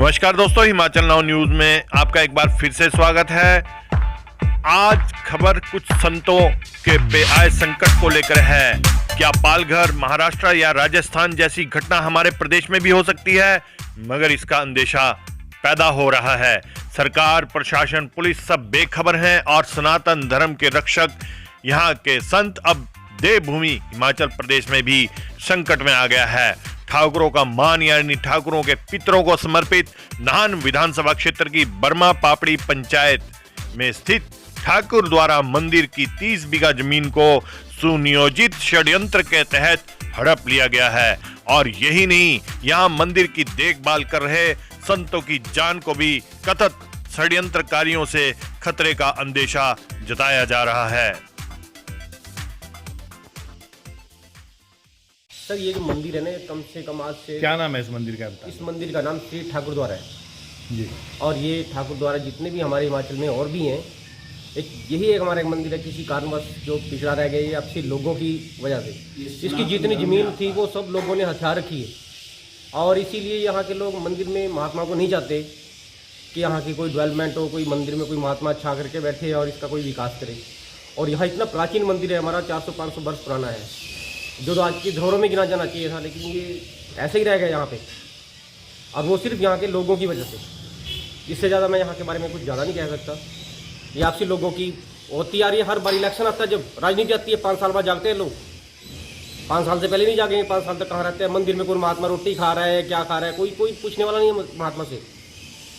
नमस्कार दोस्तों, Himachal now news में आपका एक बार फिर से स्वागत है। आज खबर कुछ संतों के पे आए संकट को लेकर है। क्या पालघर, महाराष्ट्र या राजस्थान जैसी घटना हमारे प्रदेश में भी हो सकती है? मगर इसका अंदेशा पैदा हो रहा है। सरकार, प्रशासन, पुलिस सब बेखबर हैं और सनातन धर्म के रक्षक यहाँ के संत अब देवभूमि हिमाचल प्रदेश में भी संकट में आ गया है। ठाकुरों का मान यानी ठाकुरों के पितरों को समर्पित नाहन विधानसभा क्षेत्र की बर्मा पापड़ी पंचायत में स्थित ठाकुर द्वारा मंदिर की 30 बीघा जमीन को सुनियोजित षड्यंत्र के तहत हड़प लिया गया है। और यही नहीं, यहाँ मंदिर की देखभाल कर रहे संतों की जान को भी कथित षड्यंत्रकारियों से खतरे का अंदेशा जताया जा रहा है। सर, ये जो मंदिर है ना, कम से कम आज से क्या नाम है इस मंदिर का? इस मंदिर का नाम श्री ठाकुर द्वारा है जी। और ये ठाकुर द्वारा जितने भी हमारे हिमाचल में और भी हैं, यही एक हमारा एक मंदिर है किसी कारणवश जो पिछड़ा रह गया, ये आपसी लोगों की वजह से। इसकी जितनी ज़मीन थी वो सब लोगों ने हथिया रखी है और इसीलिए यहाँ के लोग मंदिर में महात्मा को नहीं चाहते कि यहाँ की कोई डेवलपमेंट हो, कोई मंदिर में कोई महात्मा छा करके बैठे और इसका कोई विकास करे। और यहाँ इतना प्राचीन मंदिर है हमारा, 400-500 वर्ष पुराना है, जो आज की धरोहरों में गिना जाना चाहिए था, लेकिन ये ऐसे ही रह गया यहाँ पे। और वो सिर्फ यहाँ के लोगों की वजह से। इससे ज़्यादा मैं यहाँ के बारे में कुछ ज़्यादा नहीं कह सकता। ये आपसी लोगों की होती आ रही है। हर बार इलेक्शन आता है, जब राजनीति आती है, 5 साल बाद जागते हैं लोग। 5 साल से पहले नहीं जागेंगे, 5 साल तक कहाँ रहते हैं? मंदिर में कोई महात्मा रोटी खा रहा है, क्या खा रहा है, कोई पूछने वाला नहीं है महात्मा से।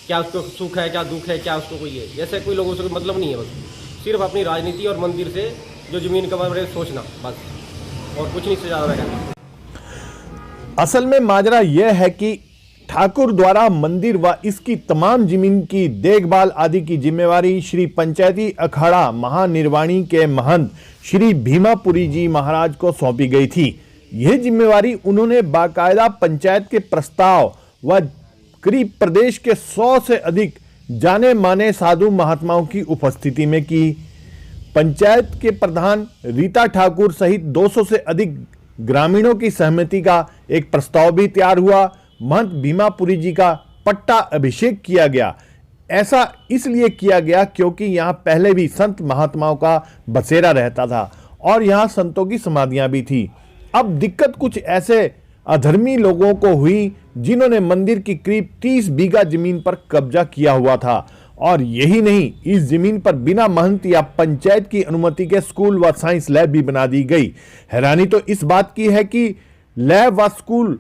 क्या उसको सुख है, क्या दुख है, क्या उसको कोई है, ऐसे कोई लोगों से मतलब नहीं है। बस सिर्फ अपनी राजनीति और मंदिर से जो ज़मीन के बारे में सोचना, बस, और कुछ नहीं से ज्यादा है। असल में माजरा यह है कि ठाकुर द्वारा मंदिर व इसकी तमाम जमीन की देखभाल आदि की जिम्मेवारी श्री पंचायती अखाड़ा महानिर्वाणी के महंत श्री भीमापुरी जी महाराज को सौंपी गई थी। यह जिम्मेवारी उन्होंने बाकायदा पंचायत के प्रस्ताव व करीब प्रदेश के 100 से अधिक जाने माने साधु महात्माओं की उपस्थिति में की। पंचायत के प्रधान रीता ठाकुर सहित 200 से अधिक ग्रामीणों की सहमति का एक प्रस्ताव भी तैयार हुआ। महंत भीमापुरी जी का पट्टा अभिषेक किया गया। ऐसा इसलिए किया गया क्योंकि यहाँ पहले भी संत महात्माओं का बसेरा रहता था और यहाँ संतों की समाधियां भी थी। अब दिक्कत कुछ ऐसे अधर्मी लोगों को हुई जिन्होंने मंदिर की करीब 30 बीघा जमीन पर कब्जा किया हुआ था। और यही नहीं, इस जमीन पर बिना महंत या पंचायत की अनुमति के स्कूल व साइंस लैब भी बना दी गई। हैरानी तो इस बात की है कि लैब व स्कूल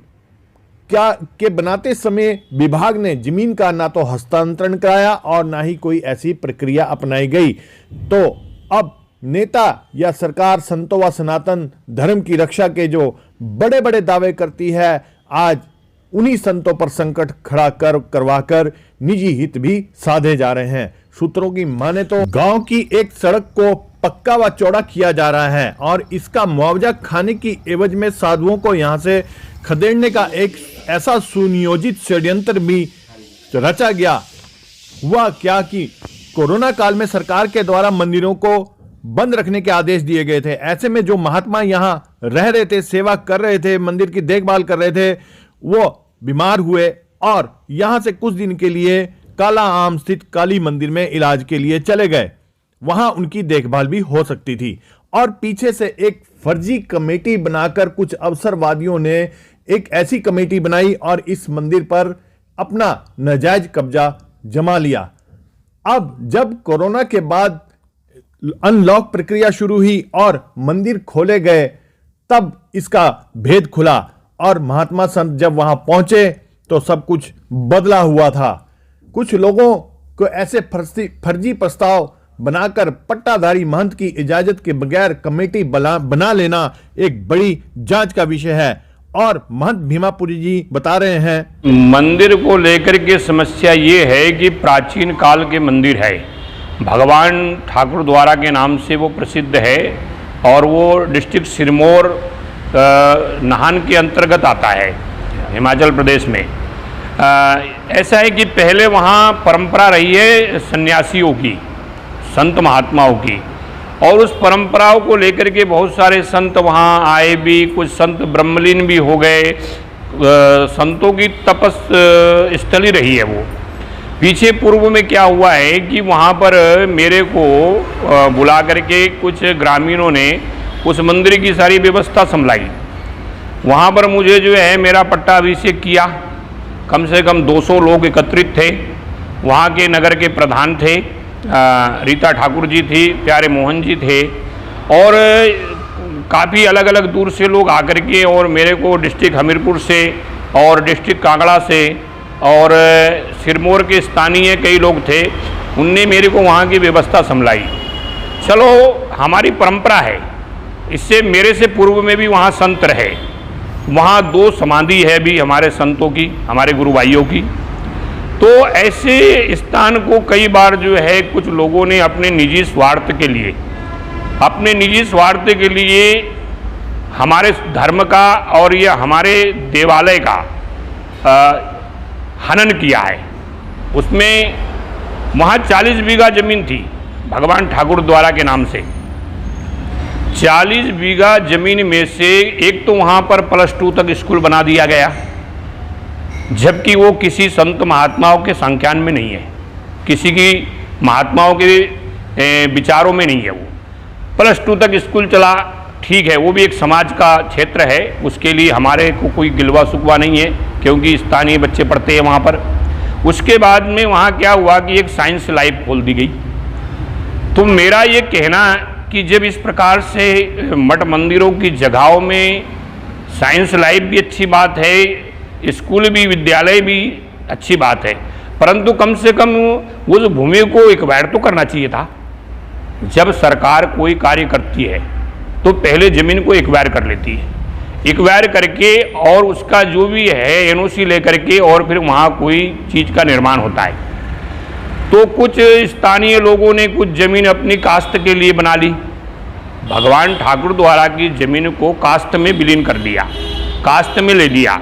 के बनाते समय विभाग ने जमीन का ना तो हस्तांतरण कराया और ना ही कोई ऐसी प्रक्रिया अपनाई गई। तो अब नेता या सरकार संतों व सनातन धर्म की रक्षा के जो बड़े बड़े दावे करती है, आज उन्हीं संतों पर संकट खड़ा करवाकर निजी हित भी साधे जा रहे हैं। सूत्रों की माने तो गांव की एक सड़क को पक्का व चौड़ा किया जा रहा है और इसका मुआवजा खाने की एवज में साधुओं को यहां से खदेड़ने का एक ऐसा सुनियोजित षड्यंत्र भी रचा गया। हुआ क्या कि कोरोना काल में सरकार के द्वारा मंदिरों को बंद रखने के आदेश दिए गए थे। ऐसे में जो महात्मा यहां रह रहे थे, सेवा कर रहे थे, मंदिर की देखभाल कर रहे थे, वो बीमार हुए और यहां से कुछ दिन के लिए काला आम स्थित काली मंदिर में इलाज के लिए चले गए। वहां उनकी देखभाल भी हो सकती थी और पीछे से एक फर्जी कमेटी बनाकर कुछ अवसरवादियों ने एक ऐसी कमेटी बनाई और इस मंदिर पर अपना नाजायज कब्जा जमा लिया। अब जब कोरोना के बाद अनलॉक प्रक्रिया शुरू हुई और मंदिर खोले गए, तब इसका भेद खुला और महात्मा संत जब वहां पहुंचे तो सब कुछ बदला हुआ था। कुछ लोगों को ऐसे फर्जी प्रस्ताव बनाकर पट्टाधारी महंत की इजाजत के बगैर कमेटी बना लेना एक बड़ी जांच का विषय है। और महंत भीमापुरी जी बता रहे हैं, मंदिर को लेकर के समस्या ये है कि प्राचीन काल के मंदिर है, भगवान ठाकुर द्वारा के नाम से वो प्रसिद्ध है और वो डिस्ट्रिक्ट सिरमौर नाहन के अंतर्गत आता है हिमाचल प्रदेश में। ऐसा है कि पहले वहाँ परंपरा रही है सन्यासियों की, संत महात्माओं की, और उस परंपराओं को लेकर के बहुत सारे संत वहाँ आए भी, कुछ संत ब्रह्मलीन भी हो गए, संतों की तपस स्थली रही है वो। पीछे पूर्व में क्या हुआ है कि वहाँ पर मेरे को बुला करके कुछ ग्रामीणों ने उस मंदिर की सारी व्यवस्था संभलाई। वहाँ पर मुझे जो है मेरा पट्टाभिषेक किया। कम से कम 200 लोग एकत्रित थे। वहाँ के नगर के प्रधान थे, रीता ठाकुर जी थी, प्यारे मोहन जी थे, और काफ़ी अलग अलग दूर से लोग आकर के, और मेरे को डिस्ट्रिक्ट हमीरपुर से और डिस्ट्रिक्ट कांगड़ा से और सिरमौर के स्थानीय कई लोग थे। उनने मेरे को वहाँ की व्यवस्था संभलाई। चलो, हमारी परंपरा है, इससे मेरे से पूर्व में भी वहाँ संत रहे। वहाँ 2 समाधि है भी हमारे संतों की, हमारे गुरु भाइयों की। तो ऐसे स्थान को कई बार जो है कुछ लोगों ने अपने निजी स्वार्थ के लिए हमारे धर्म का और या हमारे देवालय का हनन किया है। उसमें वहाँ 40 बीघा जमीन थी भगवान ठाकुर द्वारा के नाम से। 40 बीघा जमीन में से एक तो वहाँ पर +2 तक स्कूल बना दिया गया, जबकि वो किसी संत महात्माओं के संज्ञान में नहीं है, किसी की महात्माओं के विचारों में नहीं है। वो +2 तक स्कूल चला, ठीक है, वो भी एक समाज का क्षेत्र है, उसके लिए हमारे को कोई गिलवा सुकवा नहीं है, क्योंकि स्थानीय बच्चे पढ़ते हैं वहाँ पर। उसके बाद में वहाँ क्या हुआ कि एक साइंस लैब खोल दी गई। तो मेरा ये कहना कि जब इस प्रकार से मठ मंदिरों की जगहों में साइंस लैब भी अच्छी बात है, स्कूल भी, विद्यालय भी अच्छी बात है, परंतु कम से कम उस भूमि को एक्वायर तो करना चाहिए था। जब सरकार कोई कार्य करती है तो पहले ज़मीन को एक्वायर कर लेती है, एक्वायर करके और उसका जो भी है एनओसी लेकर के और फिर वहाँ कोई चीज़ का निर्माण होता है। तो कुछ स्थानीय लोगों ने कुछ ज़मीन अपनी कास्त के लिए बना ली। भगवान ठाकुर द्वारा की ज़मीन को कास्त में विलीन कर दिया, कास्त में ले लिया।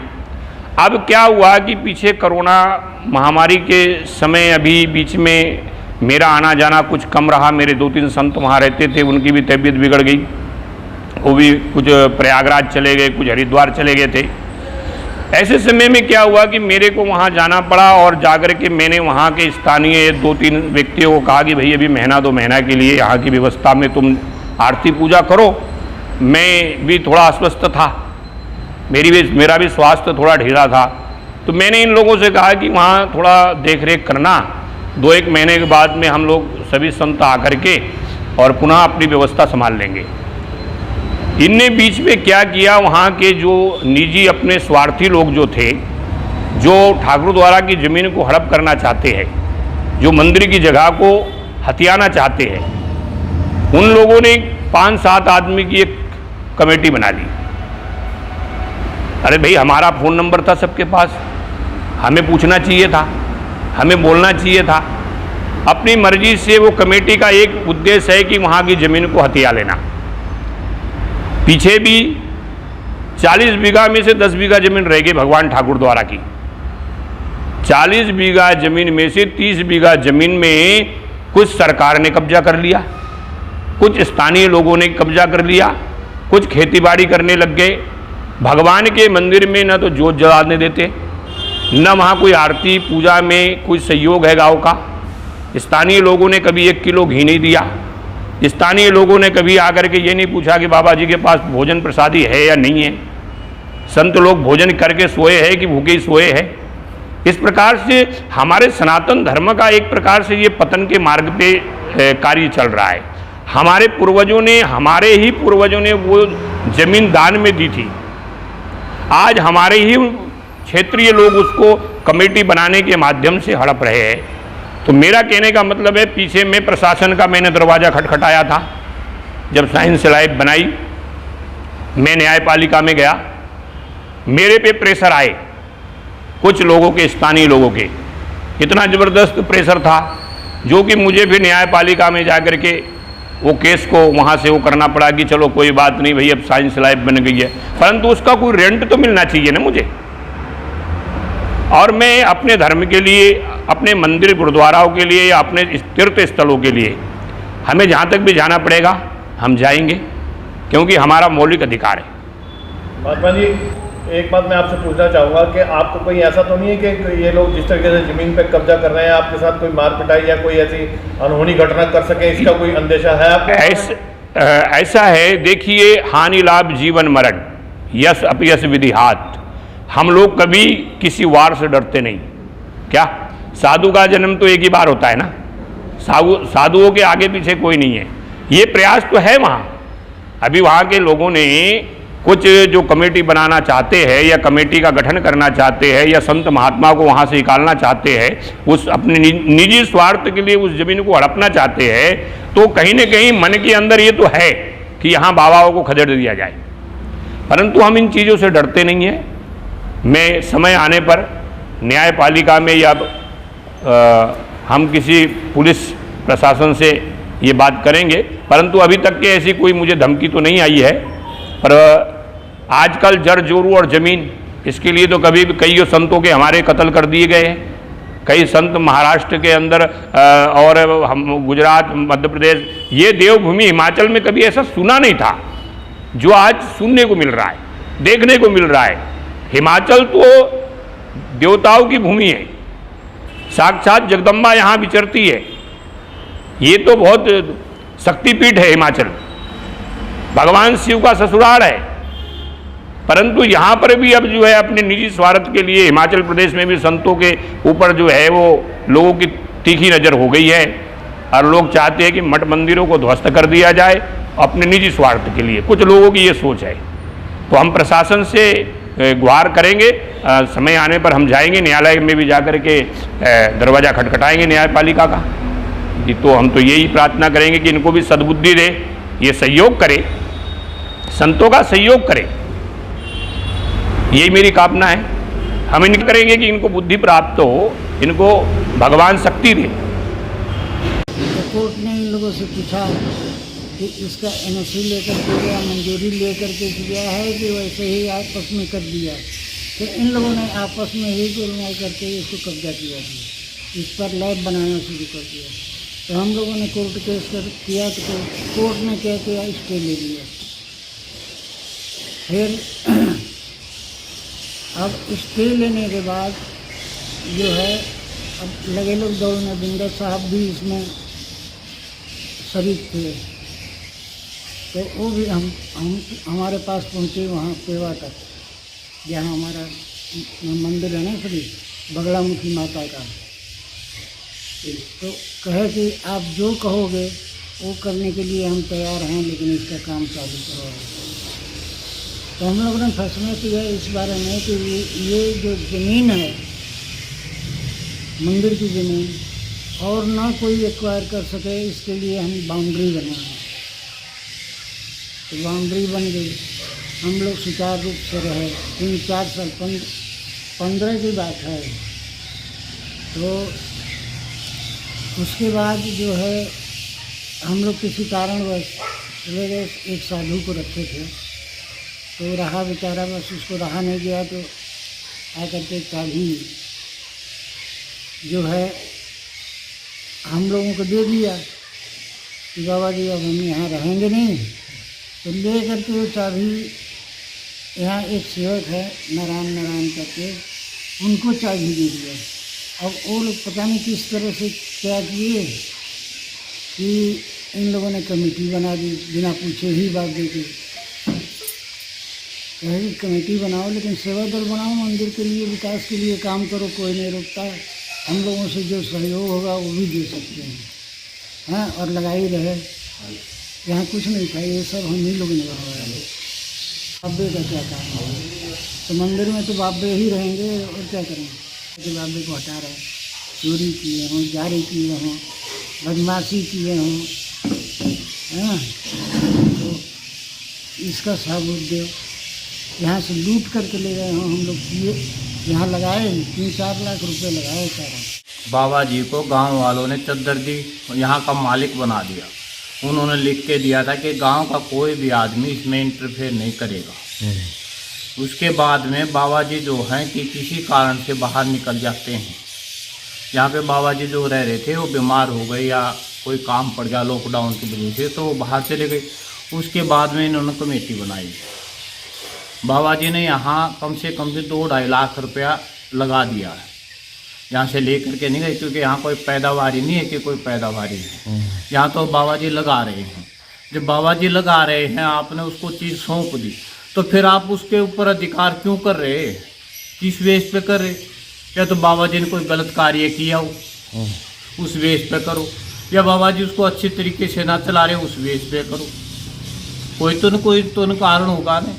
अब क्या हुआ कि पीछे कोरोना महामारी के समय अभी बीच में मेरा आना जाना कुछ कम रहा। मेरे 2-3 संत वहाँ रहते थे, उनकी भी तबीयत बिगड़ गई, वो भी कुछ प्रयागराज चले गए, कुछ हरिद्वार चले गए थे। ऐसे समय में क्या हुआ कि मेरे को वहाँ जाना पड़ा, और जाकर के मैंने वहाँ के स्थानीय 2-3 व्यक्तियों को कहा कि भाई अभी महीना 2 महीना के लिए यहाँ की व्यवस्था में तुम आरती पूजा करो। मैं भी थोड़ा अस्वस्थ था, मेरा भी स्वास्थ्य थोड़ा ढीला था, तो मैंने इन लोगों से कहा कि वहाँ थोड़ा देख रेख करना। 2-1 महीने के बाद में हम लोग सभी संत आकर के और पुनः अपनी व्यवस्था संभाल लेंगे। इनने बीच में क्या किया, वहाँ के जो निजी अपने स्वार्थी लोग जो थे, जो ठाकुर द्वारा की ज़मीन को हड़प करना चाहते हैं, जो मंदिर की जगह को हथियाना चाहते हैं, उन लोगों ने 5-7 आदमी की एक कमेटी बना ली। अरे भाई, हमारा फ़ोन नंबर था सबके पास, हमें पूछना चाहिए था, हमें बोलना चाहिए था। अपनी मर्जी से वो कमेटी का एक उद्देश्य है कि वहाँ की ज़मीन को हथिया लेना। पीछे भी 40 बीघा में से 10 बीघा ज़मीन रह गई भगवान ठाकुर द्वारा की। 40 बीघा ज़मीन में से 30 बीघा ज़मीन में कुछ सरकार ने कब्जा कर लिया, कुछ स्थानीय लोगों ने कब्जा कर लिया, कुछ खेतीबाड़ी करने लग गए। भगवान के मंदिर में न तो जोत जलाने देते, न वहाँ कोई आरती पूजा में कोई सहयोग है गाँव का। स्थानीय लोगों ने कभी 1 किलो घी नहीं दिया। स्थानीय लोगों ने कभी आकर के ये नहीं पूछा कि बाबा जी के पास भोजन प्रसादी है या नहीं है, संत लोग भोजन करके सोए हैं कि भूखे ही सोए हैं। इस प्रकार से हमारे सनातन धर्म का एक प्रकार से ये पतन के मार्ग पे कार्य चल रहा है। हमारे ही पूर्वजों ने वो जमीन दान में दी थी। आज हमारे ही क्षेत्रीय लोग उसको कमेटी बनाने के माध्यम से हड़प रहे हैं। तो मेरा कहने का मतलब है, पीछे में प्रशासन का मैंने दरवाज़ा खटखटाया था। जब साइंस लैब बनाई, मैं न्यायपालिका में गया, मेरे पे प्रेशर आए कुछ लोगों के, स्थानीय लोगों के। इतना ज़बरदस्त प्रेशर था जो कि मुझे फिर न्यायपालिका में जाकर के वो केस को वहाँ से वो करना पड़ा कि चलो कोई बात नहीं भाई, अब साइंस लैब बन गई है, परंतु उसका कोई रेंट तो मिलना चाहिए ना मुझे। और मैं अपने धर्म के लिए, अपने मंदिर गुरुद्वाराओं के लिए या अपने तीर्थ स्थलों के लिए हमें जहाँ तक भी जाना पड़ेगा हम जाएंगे, क्योंकि हमारा मौलिक अधिकार है। महात्मा जी, एक बात मैं आपसे पूछना चाहूँगा कि आपको कोई ऐसा तो नहीं है कि ये लोग जिस तरीके से ज़मीन पे कब्जा कर रहे हैं आपके साथ कोई मार पिटाई या कोई ऐसी अनहोनी घटना कर सके, इसका कोई अंदेशा है आपको? ऐसा है, देखिए, हानि लाभ जीवन मरण, यश अपयश विधिहात। हम लोग कभी किसी वार से डरते नहीं। क्या साधु का जन्म तो एक ही बार होता है ना, साधुओं के आगे पीछे कोई नहीं है। ये प्रयास तो है वहाँ, अभी वहाँ के लोगों ने कुछ जो कमेटी बनाना चाहते हैं या कमेटी का गठन करना चाहते हैं या संत महात्मा को वहाँ से निकालना चाहते हैं, उस अपने निजी स्वार्थ के लिए उस जमीन को हड़पना चाहते हैं, तो कहीं न कहीं मन के अंदर ये तो है कि यहाँ बाबाओं को खदेड़ दिया जाए, परंतु हम इन चीज़ों से डरते नहीं हैं। मैं समय आने पर न्यायपालिका में या हम किसी पुलिस प्रशासन से ये बात करेंगे, परंतु अभी तक के ऐसी कोई मुझे धमकी तो नहीं आई है। पर आजकल जड़ जोरू और ज़मीन, इसके लिए तो कभी भी कई संतों के हमारे कत्ल कर दिए गए हैं। कई संत महाराष्ट्र के अंदर और हम गुजरात, मध्य प्रदेश, ये देवभूमि हिमाचल में कभी ऐसा सुना नहीं था जो आज सुनने को मिल रहा है, देखने को मिल रहा है। हिमाचल तो देवताओं की भूमि है, साक्षात जगदम्बा यहाँ विचरती है। ये तो बहुत शक्तिपीठ है हिमाचल, भगवान शिव का ससुराल है, परंतु यहाँ पर भी अब जो है अपने निजी स्वार्थ के लिए हिमाचल प्रदेश में भी संतों के ऊपर जो है वो लोगों की तीखी नज़र हो गई है और लोग चाहते हैं कि मठ मंदिरों को ध्वस्त कर दिया जाए अपने निजी स्वार्थ के लिए। कुछ लोगों की ये सोच है, तो हम प्रशासन से गुहार करेंगे, समय आने पर हम जाएंगे न्यायालय में भी जाकर के दरवाज़ा खटखटाएंगे न्यायपालिका का जी। तो हम तो यही प्रार्थना करेंगे कि इनको भी सद्बुद्धि दे, ये सहयोग करे, संतों का सहयोग करे, यही मेरी कामना है। हम इनकी करेंगे कि इनको बुद्धि प्राप्त हो, इनको भगवान शक्ति दे। तो कोर्ट ने इन लोगों से पूछा कि इसका एनओसी लेकर के या मंजूरी लेकर के किया है कि वैसे ही आपस में कर दिया, तो इन लोगों ने आपस में ही गोलमाल करके इसको कब्जा किया, इस पर लैब बनाना शुरू कर दिया। तो हम लोगों ने कोर्ट केस किया तो कोर्ट ने क्या किया, स्टे ले लिया। फिर अब स्टे लेने के बाद जो है अब लगे लोग दौड़ने, बिंदर साहब भी इसमें शरीक थे, तो वो भी हमारे पास पहुँचे वहाँ पेवा तक, जहाँ हमारा मंदिर है ना श्री बगलामुखी माता का। तो कहे कि आप जो कहोगे वो करने के लिए हम तैयार हैं, लेकिन इसका काम चालू करो। तो हम लोगों ने फैसला किया इस बारे में कि ये जो ज़मीन है मंदिर की ज़मीन, और ना कोई एक्वायर कर सके, इसके लिए हम बाउंड्री बनाएं। तो बाउंड्री बन गई, हम लोग सुचारू रूप से रहे 3-4 साल, 15 की बात है। तो उसके बाद जो है हम लोग किसी कारणवश एक साधु को रखे थे, तो रहा बेचारा, बस उसको रहा नहीं गया, तो आकर के चाबी जो है हम लोगों को दे दिया कि बाबा जी अब हम यहाँ रहेंगे नहीं। तो ले करके वो चाबी यहाँ एक सेवक है नारायण करके, उनको चाबी दे दिया। अब वो लोग पता नहीं किस तरह से क्या किए कि इन लोगों ने कमेटी बना दी, बिना पूछे ही बात देके कहे कमेटी बनाओ, लेकिन सेवा दल बनाओ, मंदिर के लिए विकास के लिए काम करो, कोई नहीं रोकता। हम लोगों से जो सहयोग होगा वो भी दे सकते हैं, हाँ, और लगाई रहे। यहाँ कुछ नहीं था, ये सब हम ही लोग ने करवाया। बाबे का क्या काम है, तो मंदिर में तो बाबे ही रहेंगे और क्या करेंगे। तो बाबे को हटा रहे, चोरी किए हों, जारी किए हों, बदमाशी किए हों, हाँ, तो इसका सबूत दो। यहाँ से लूट करके ले गए हों, हम लोग किए, यहाँ लगाए 3-4 लाख रुपए लगाए सारा। बाबा जी को गांव वालों ने चद्दर दी, यहाँ का मालिक बना दिया। उन्होंने लिख के दिया था कि गांव का कोई भी आदमी इसमें इंटरफेयर नहीं करेगा। उसके बाद में बाबा जी जो हैं कि किसी कारण से बाहर निकल जाते हैं। यहाँ पे बाबा जी जो रह रहे थे वो बीमार हो गए या कोई काम पड़ गया लॉकडाउन की वजह से, तो वो बाहर चले गए। उसके बाद में इन्होंने कमेटी बनाई। बाबा जी ने यहाँ कम से 2-2.5 लाख रुपया लगा दिया है, यहाँ से लेकर के नहीं गए, क्योंकि यहाँ कोई पैदावार ही नहीं है कि कोई पैदावार है, यहाँ तो बाबा जी लगा रहे हैं। जब बाबा जी लगा रहे हैं, आपने उसको चीज़ सौंप दी, तो फिर आप उसके ऊपर अधिकार क्यों कर रहे, किस बेस पे कर रहे? या तो बाबा जी ने कोई गलत कार्य किया हो, उस बेस पे करो, या बाबा जी उसको अच्छी तरीके से ना चला रहे, उस बेस पे करो। कोई तो न कारण होगा ना।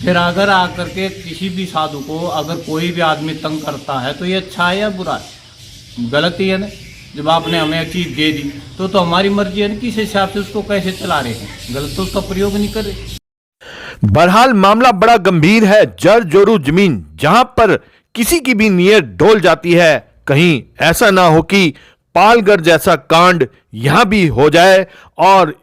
फिर अगर आकर के किसी भी साधु को अगर कोई भी आदमी तंग करता है तो ये अच्छा है या बुरा है? गलत ही है ना। जब आपने हमें चीज़ दे दी तो हमारी मर्जी है ना, किस हिसाब से उसको कैसे चला रहे हैं, गलत तो उसका प्रयोग नहीं कर रहे। बहरहाल मामला बड़ा गंभीर है। जर जोरू जमीन जहां पर किसी की भी नीयत डोल जाती है, कहीं ऐसा ना हो कि पालघर जैसा कांड यहां भी हो जाए और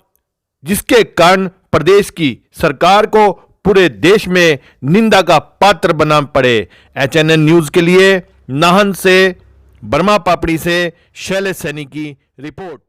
जिसके कारण प्रदेश की सरकार को पूरे देश में निंदा का पात्र बनना पड़े। HNN न्यूज के लिए नाहन से, बर्मा पापड़ी से शैलेश सैनी की रिपोर्ट।